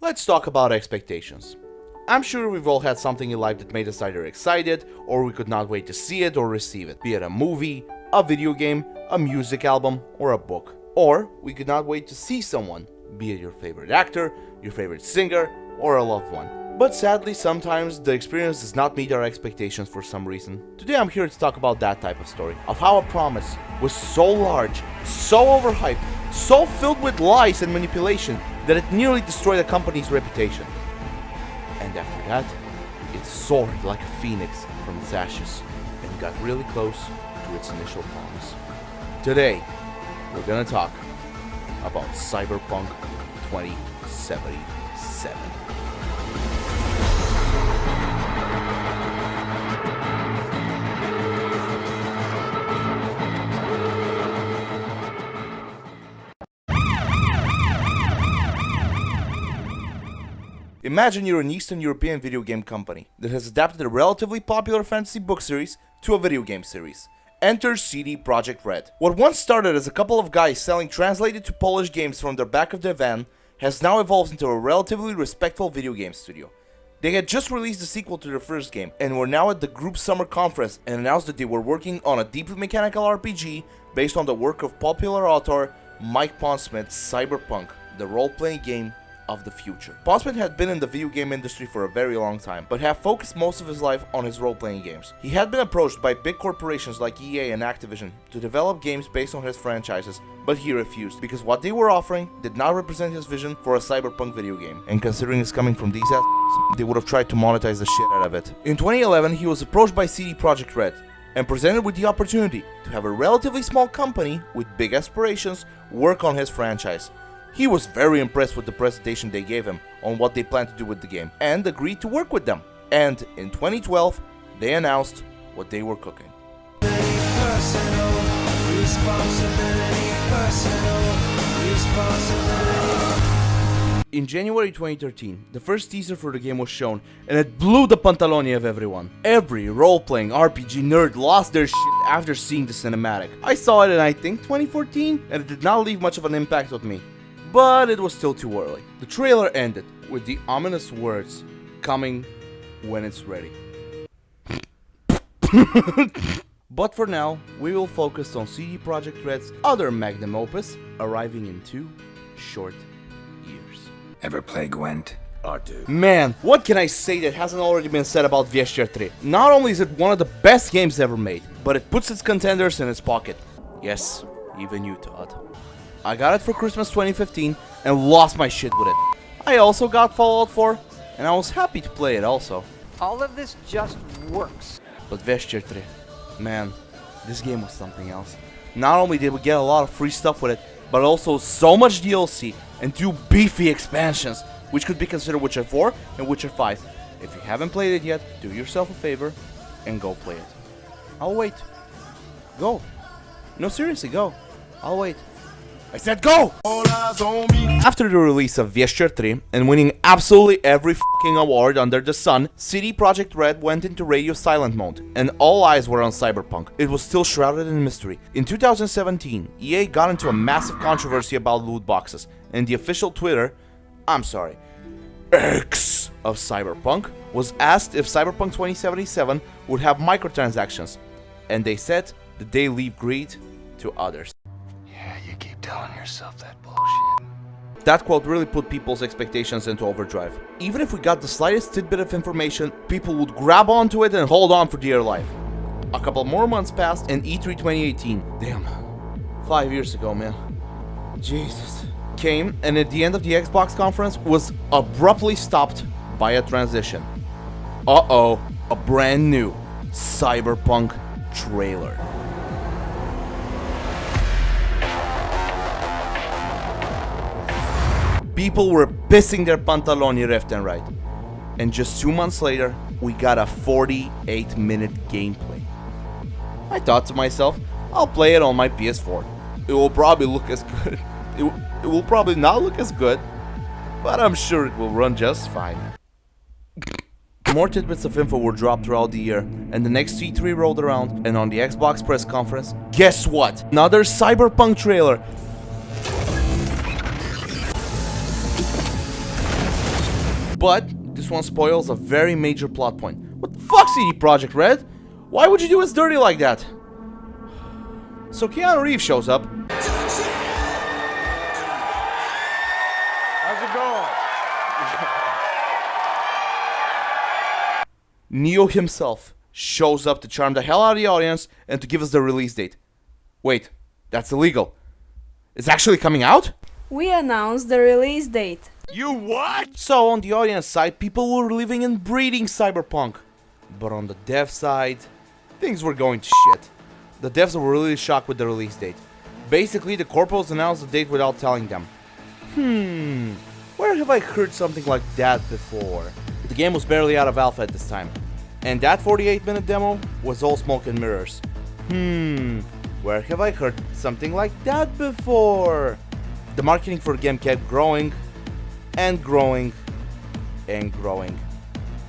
Let's talk about expectations. I'm sure we've all had something in life that made us either excited, or we could not wait to see it or receive it. Be it a movie, a video game, a music album, or a book. Or we could not wait to see someone, be it your favorite actor, your favorite singer, or a loved one. But sadly, sometimes the experience does not meet our expectations for some reason. Today I'm here to talk about that type of story, of how a promise was so large, so overhyped, so filled with lies and manipulation that it nearly destroyed a company's reputation. And after that, it soared like a phoenix from its ashes and got really close to its initial promise. Today, we're gonna talk about Cyberpunk 2077. Imagine you're an Eastern European video game company that has adapted a relatively popular fantasy book series to a video game series. Enter CD Projekt Red. What once started as a couple of guys selling translated to Polish games from their back of their van has now evolved into a relatively respectful video game studio. They had just released the sequel to their first game and were now at the group's summer conference and announced that they were working on a deeply mechanical RPG based on the work of popular author Mike Pondsmith's Cyberpunk, the role-playing game of the future. Pondsmith had been in the video game industry for a very long time, but had focused most of his life on his role-playing games. He had been approached by big corporations like EA and Activision to develop games based on his franchises, but he refused, because what they were offering did not represent his vision for a cyberpunk video game. And considering it's coming from these assholes, they would have tried to monetize the shit out of it. In 2011, he was approached by CD Projekt Red and presented with the opportunity to have a relatively small company with big aspirations work on his franchise. He was very impressed with the presentation they gave him on what they planned to do with the game and agreed to work with them. And in 2012, they announced what they were cooking. In January 2013, the first teaser for the game was shown, and it blew the pantaloni of everyone. Every role-playing RPG nerd lost their shit after seeing the cinematic. I saw it in, I think, 2014, and it did not leave much of an impact on me. But it was still too early. The trailer ended with the ominous words, "Coming when it's ready." But for now, we will focus on CD Projekt Red's other magnum opus, arriving in 2 short years. Ever play Gwent? Man, what can I say that hasn't already been said about Wierzcher 3? Not only is it one of the best games ever made, but it puts its contenders in its pocket. Yes, even you, Todd. I got it for Christmas 2015 and lost my shit with it. I also got Fallout 4 and I was happy to play it also. All of this just works. But Wierzcher 3, man, this game was something else. Not only did we get a lot of free stuff with it, but also so much DLC and 2 beefy expansions, which could be considered Witcher 4 and Witcher 5. If you haven't played it yet, do yourself a favor and go play it. I'll wait. Go. No, seriously, go. I'll wait. I said go! After the release of Wierzcher 3 and winning absolutely every fucking award under the sun, CD Projekt Red went into radio silent mode, and all eyes were on Cyberpunk. It was still shrouded in mystery. In 2017, EA got into a massive controversy about loot boxes, and the official Twitter, X of Cyberpunk, was asked if Cyberpunk 2077 would have microtransactions, and they said that they leave greed to others. You keep telling yourself that bullshit. That quote really put people's expectations into overdrive. Even if we got the slightest tidbit of information, people would grab onto it and hold on for dear life. A couple more months passed and E3 2018, damn, 5 years ago, man, Jesus, came, and at the end of the Xbox conference was abruptly stopped by a transition. A brand new Cyberpunk trailer. People were pissing their pantaloni left and right. And just 2 months later, we got a 48-minute gameplay. I thought to myself, I'll play it on my PS4. It will probably look as good. It will probably not look as good, but I'm sure it will run just fine. More tidbits of info were dropped throughout the year, and the next E3 rolled around, and on the Xbox press conference, guess what? Another Cyberpunk trailer. But this one spoils a very major plot point. What the fuck, CD Projekt Red? Why would you do us dirty like that? So Keanu Reeves shows up. How's it going? Neo himself shows up to charm the hell out of the audience and to give us the release date. Wait, that's illegal. It's actually coming out? We announced the release date. You what? So on the audience side, people were living and breathing Cyberpunk. But on the dev side, things were going to shit. The devs were really shocked with the release date. Basically, the corporals announced the date without telling them. Where have I heard something like that before? The game was barely out of alpha at this time. And that 48-minute demo was all smoke and mirrors. Where have I heard something like that before? The marketing for the game kept growing and growing and growing.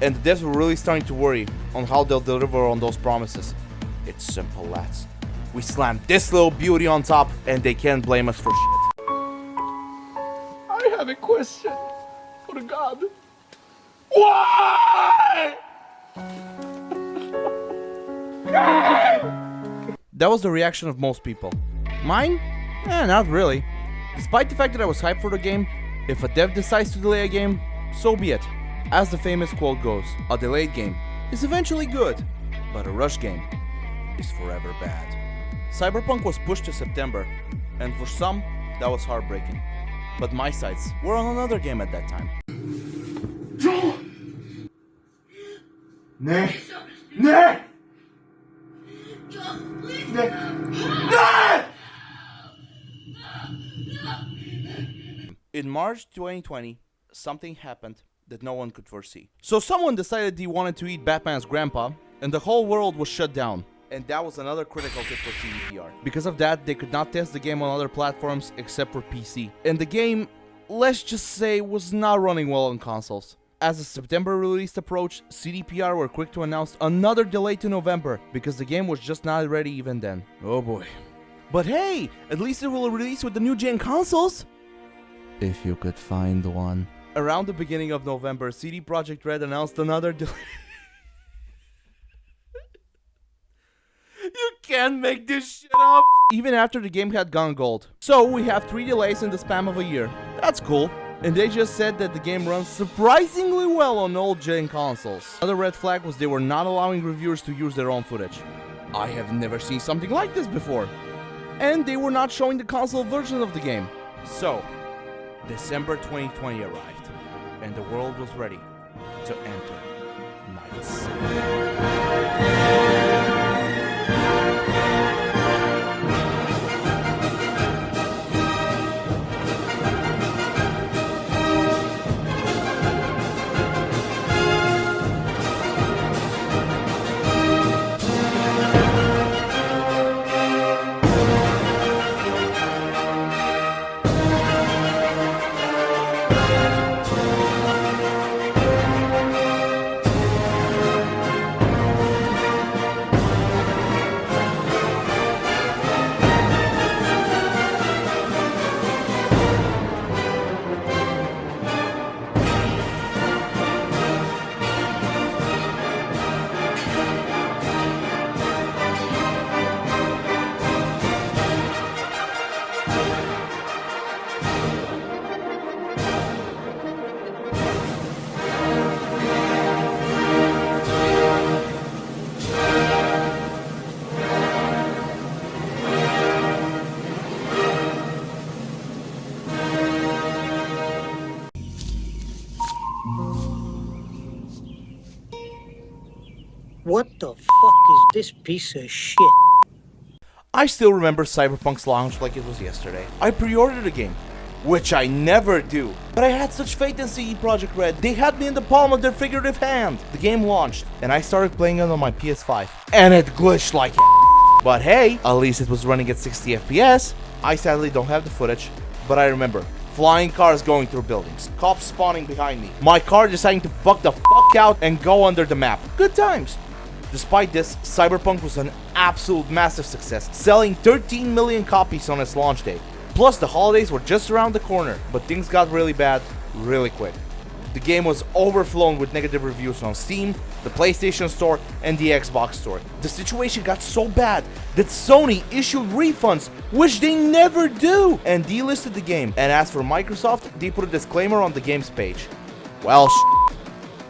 And the devs were really starting to worry on how they'll deliver on those promises. It's simple, lads. We slammed this little beauty on top and they can't blame us for shit. I have a question for God. Why? That was the reaction of most people. Mine? Not really. Despite the fact that I was hyped for the game, if a dev decides to delay a game, so be it. As the famous quote goes, a delayed game is eventually good, but a rush game is forever bad. Cyberpunk was pushed to September, and for some, that was heartbreaking. But my sights were on another game at that time. In March 2020, something happened that no one could foresee. So someone decided he wanted to eat Batman's grandpa, and the whole world was shut down. And that was another critical hit for CDPR. Because of that, they could not test the game on other platforms except for PC. And the game, let's just say, was not running well on consoles. As the September release approached, CDPR were quick to announce another delay to November, because the game was just not ready even then. Oh boy. But hey, at least it will release with the new gen consoles! If you could find one. Around the beginning of November, CD Projekt Red announced another delay. You can't make this shit up! Even after the game had gone gold. So we have 3 delays in the span of a year. That's cool. And they just said that the game runs surprisingly well on old gen consoles. Another red flag was they were not allowing reviewers to use their own footage. I have never seen something like this before. And they were not showing the console version of the game. So, December 2020 arrived, and the world was ready to enter Night City. What the fuck is this piece of shit? I still remember Cyberpunk's launch like it was yesterday. I pre-ordered the game, which I never do. But I had such faith in CD Projekt Red, they had me in the palm of their figurative hand. The game launched, and I started playing it on my PS5. And it glitched like But hey, at least it was running at 60 FPS. I sadly don't have the footage, but I remember flying cars going through buildings, cops spawning behind me, my car deciding to buck the fuck out and go under the map. Good times. Despite this, Cyberpunk was an absolute massive success, selling 13 million copies on its launch day. Plus, the holidays were just around the corner, but things got really bad really quick. The game was overflowing with negative reviews on Steam, the PlayStation Store, and the Xbox Store. The situation got so bad that Sony issued refunds, which they never do, and delisted the game. And as for Microsoft, they put a disclaimer on the game's page. Well,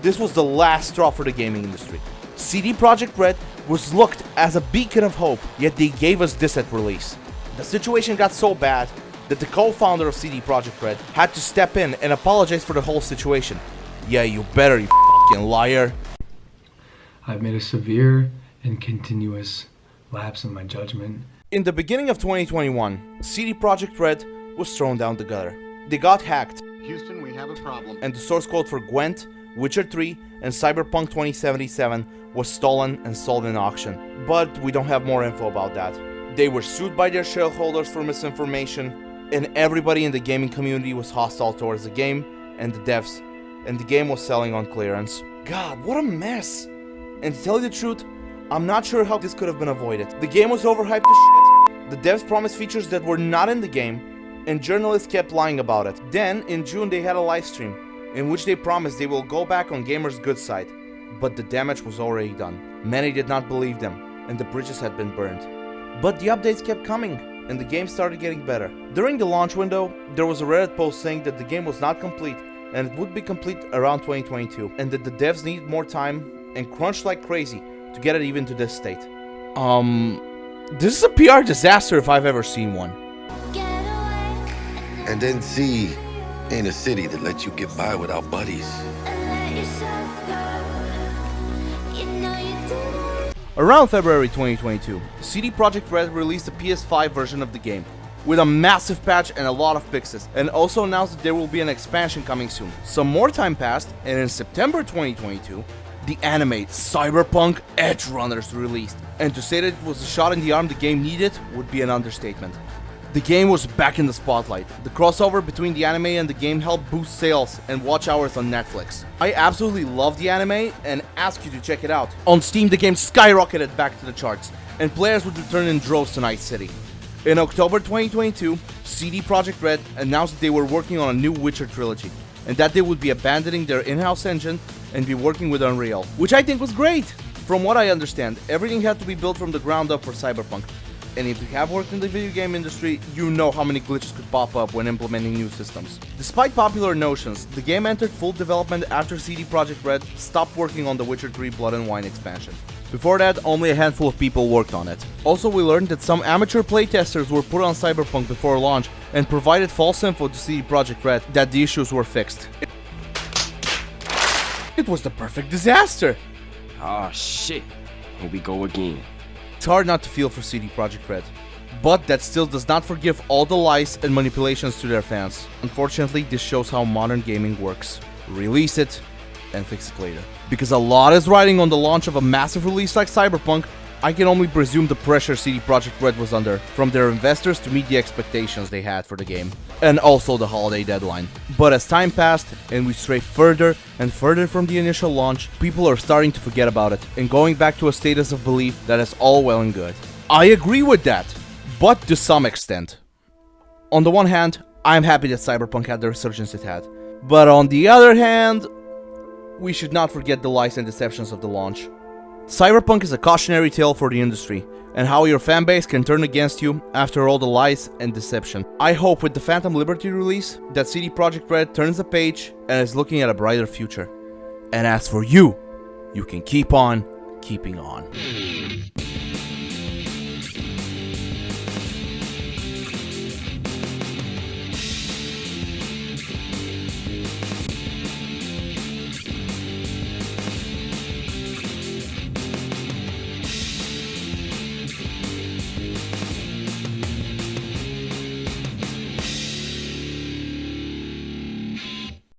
this was the last straw for the gaming industry. CD Projekt Red was looked as a beacon of hope, yet they gave us this at release. The situation got so bad that the co-founder of CD Projekt Red had to step in and apologize for the whole situation. Yeah, you better, you fucking liar. I've made a severe and continuous lapse in my judgment. In the beginning of 2021, CD Projekt Red was thrown down the gutter. They got hacked. Houston, we have a problem. And the source code for Gwent, Witcher 3, and Cyberpunk 2077 was stolen and sold in auction. But we don't have more info about that. They were sued by their shareholders for misinformation, and everybody in the gaming community was hostile towards the game and the devs, and the game was selling on clearance. God, what a mess! And to tell you the truth, I'm not sure how this could have been avoided. The game was overhyped as shit, the devs promised features that were not in the game, and journalists kept lying about it. Then, in June, they had a live stream, in which they promised they will go back on gamers' good side, but the damage was already done. Many did not believe them, and the bridges had been burned. But the updates kept coming, and the game started getting better. During the launch window, there was a Reddit post saying that the game was not complete, and it would be complete around 2022, and that the devs needed more time and crunched like crazy to get it even to this state. This is a PR disaster if I've ever seen one. And then C ain't a city that lets you get by without buddies. Around February 2022, CD Projekt Red released the PS5 version of the game, with a massive patch and a lot of fixes, and also announced that there will be an expansion coming soon. Some more time passed, and in September 2022, the anime Cyberpunk Edgerunners released, and to say that it was a shot in the arm the game needed would be an understatement. The game was back in the spotlight. The crossover between the anime and the game helped boost sales and watch hours on Netflix. I absolutely love the anime and ask you to check it out. On Steam, the game skyrocketed back to the charts, and players would return in droves to Night City. In October 2022, CD Projekt Red announced that they were working on a new Witcher trilogy, and that they would be abandoning their in-house engine and be working with Unreal, which I think was great. From what I understand, everything had to be built from the ground up for Cyberpunk. And if you have worked in the video game industry, you know how many glitches could pop up when implementing new systems. Despite popular notions, the game entered full development after CD Projekt Red stopped working on the Witcher 3 Blood and Wine expansion. Before that, only a handful of people worked on it. Also, we learned that some amateur playtesters were put on Cyberpunk before launch and provided false info to CD Projekt Red that the issues were fixed. It was the perfect disaster! Oh shit, here we go again. It's hard not to feel for CD Projekt Red, but that still does not forgive all the lies and manipulations to their fans. Unfortunately, this shows how modern gaming works. Release it, and fix it later. Because a lot is riding on the launch of a massive release like Cyberpunk, I can only presume the pressure CD Projekt Red was under from their investors to meet the expectations they had for the game, and also the holiday deadline. But as time passed and we stray further and further from the initial launch, people are starting to forget about it and going back to a status of belief that is all well and good. I agree with that, but to some extent. On the one hand, I'm happy that Cyberpunk had the resurgence it had, but on the other hand, we should not forget the lies and deceptions of the launch. Cyberpunk is a cautionary tale for the industry, and how your fanbase can turn against you after all the lies and deception. I hope with the Phantom Liberty release that CD Projekt Red turns the page and is looking at a brighter future. And as for you, you can keep on keeping on.